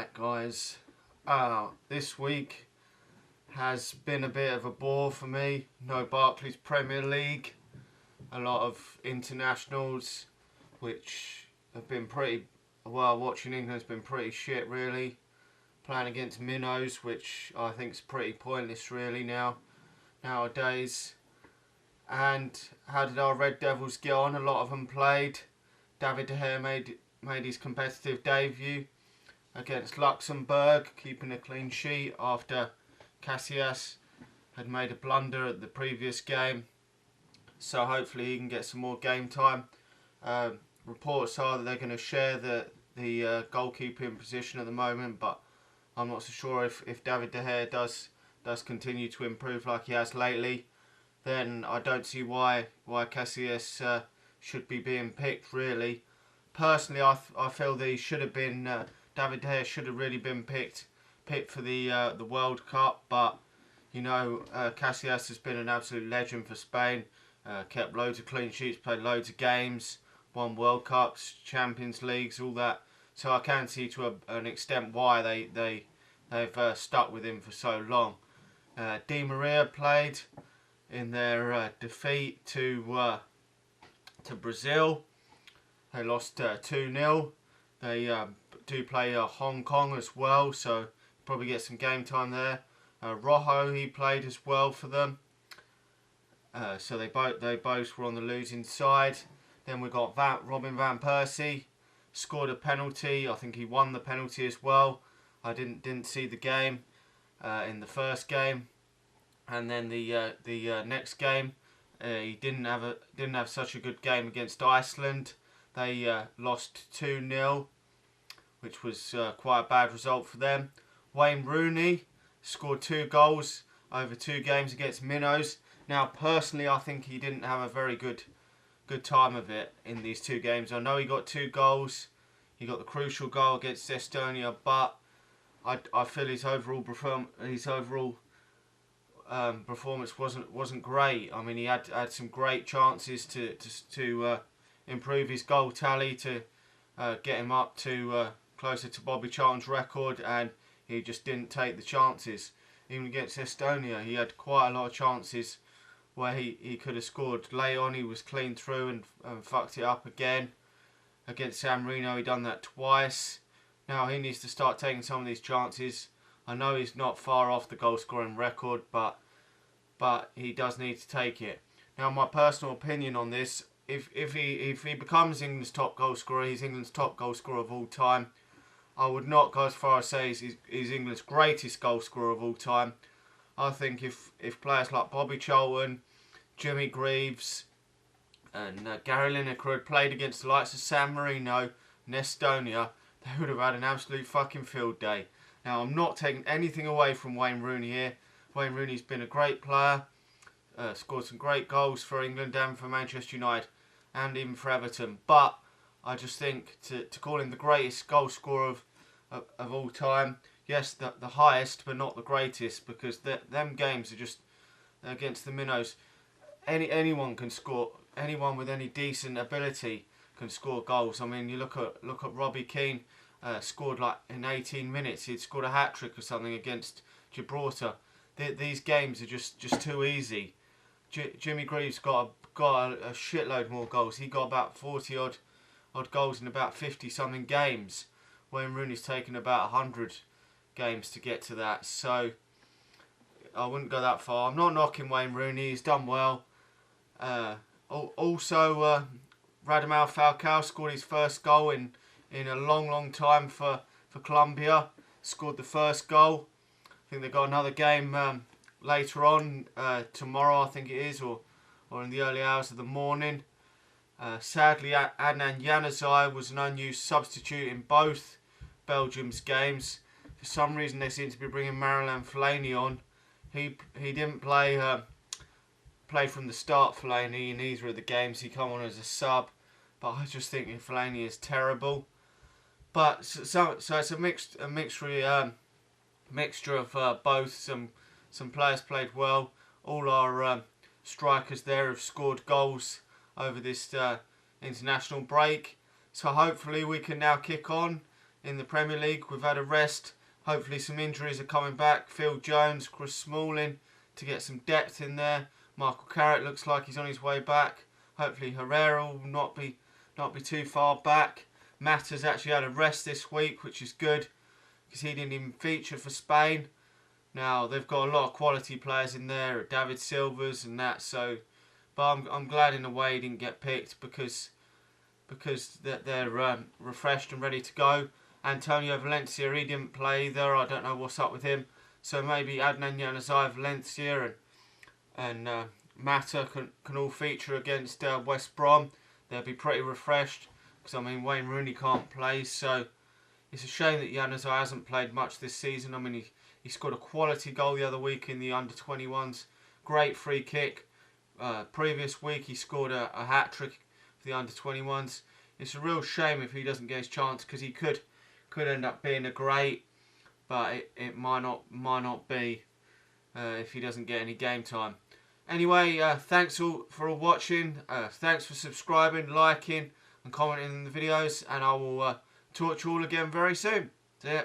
Right, guys. This week has been a bit of a bore for me. No Barclays Premier League. A lot of internationals, which have been pretty well. Watching England's been pretty shit, really. Playing against minnows, which I think is pretty pointless, really nowadays. And how did our Red Devils get on? A lot of them played. David De Gea made his competitive debut against Luxembourg, keeping a clean sheet after Casillas had made a blunder at the previous game. So hopefully he can get some more game time. Reports are that they're going to share the goalkeeping position at the moment, but I'm not so sure if David De Gea does continue to improve like he has lately. Then I don't see why Casillas should be being picked, really. Personally, I feel that he should have been David De Gea should have really been picked for the World Cup, but Casillas has been an absolute legend for Spain. Kept loads of clean sheets, played loads of games, won World Cups, Champions Leagues, all that. So I can see to an extent why they've stuck with him for so long. Di Maria played in their defeat to Brazil. They lost 2-0. They do play Hong Kong as well, so probably get some game time there. Rojo, he played as well for them. So they both were on the losing side. Then we got Robin van Persie, scored a penalty. I think he won the penalty as well. I didn't see the game in the first game, and then the next game he didn't have such a good game against Iceland. They lost 2-0, which was quite a bad result for them. Wayne Rooney scored 2 goals over 2 games against Minnows. Now, personally, I think he didn't have a very good time of it in these 2 games. I know he got 2 goals. He got the crucial goal against Estonia, but I feel his overall performance wasn't great. I mean, he had some great chances to improve his goal tally, to get him up to closer to Bobby Charlton's record, and he just didn't take the chances. Even against Estonia, he had quite a lot of chances where he could have scored. Leon, he was clean through and fucked it up again. Against San Marino, he done that twice. Now he needs to start taking some of these chances. I know he's not far off the goal scoring record, but he does need to take it. Now, my personal opinion on this, if he becomes England's top goal scorer, he's England's top goal scorer of all time. I would not go as far as say he's England's greatest goal scorer of all time. I think if players like Bobby Charlton, Jimmy Greaves, and Gary Lineker had played against the likes of San Marino and Estonia, they would have had an absolute fucking field day. Now, I'm not taking anything away from Wayne Rooney here. Wayne Rooney's been a great player, scored some great goals for England and for Manchester United, and even for Everton. But I just think to call him the greatest goal scorer of all time, yes, the highest, but not the greatest, because them games are just against the Minnows. Anyone can score. Anyone with any decent ability can score goals. I mean, you look at Robbie Keane, scored like in 18 minutes. He'd scored a hat trick or something against Gibraltar. These games are just too easy. Jimmy Greaves got a shitload more goals. He got about 40 odd goals in about 50 something games. Wayne Rooney's taken about 100 games to get to that. So I wouldn't go that far. I'm not knocking Wayne Rooney. He's done well. Also, Radamel Falcao scored his first goal in a long time for Colombia. Scored the first goal. I think they've got another game later on, tomorrow I think it is, or in the early hours of the morning. Sadly, Adnan Januzaj was an unused substitute in both Belgium's games. For some reason, they seem to be bringing Marouane Fellaini on. He didn't play from the start, Fellaini, in either of the games. He came on as a sub, but I just think Fellaini is terrible. But so it's a mixture of both. Some players played well. All our strikers there have scored goals over this international break. So hopefully we can now kick on in the Premier League. We've had a rest. Hopefully some injuries are coming back. Phil Jones, Chris Smalling to get some depth in there. Michael Carrick looks like he's on his way back. Hopefully Herrera will not be too far back. Mata's actually had a rest this week, which is good because he didn't even feature for Spain. Now they've got a lot of quality players in there, David Silvas and that. So, but I'm glad in a way he didn't get picked because they're refreshed and ready to go. Antonio Valencia, he didn't play either. I don't know what's up with him. So maybe Adnan Januzaj, Valencia and Mata can all feature against West Brom. They'll be pretty refreshed because I mean Wayne Rooney can't play, so it's a shame that Januzaj hasn't played much this season. I mean he scored a quality goal the other week in the under-21s. Great free kick. Previous week he scored a hat-trick for the under-21s. It's a real shame if he doesn't get his chance because he could end up being a great, but it might not be if he doesn't get any game time. Anyway, thanks all for watching. Thanks for subscribing, liking and commenting in the videos, and I will talk to you all again very soon. See ya.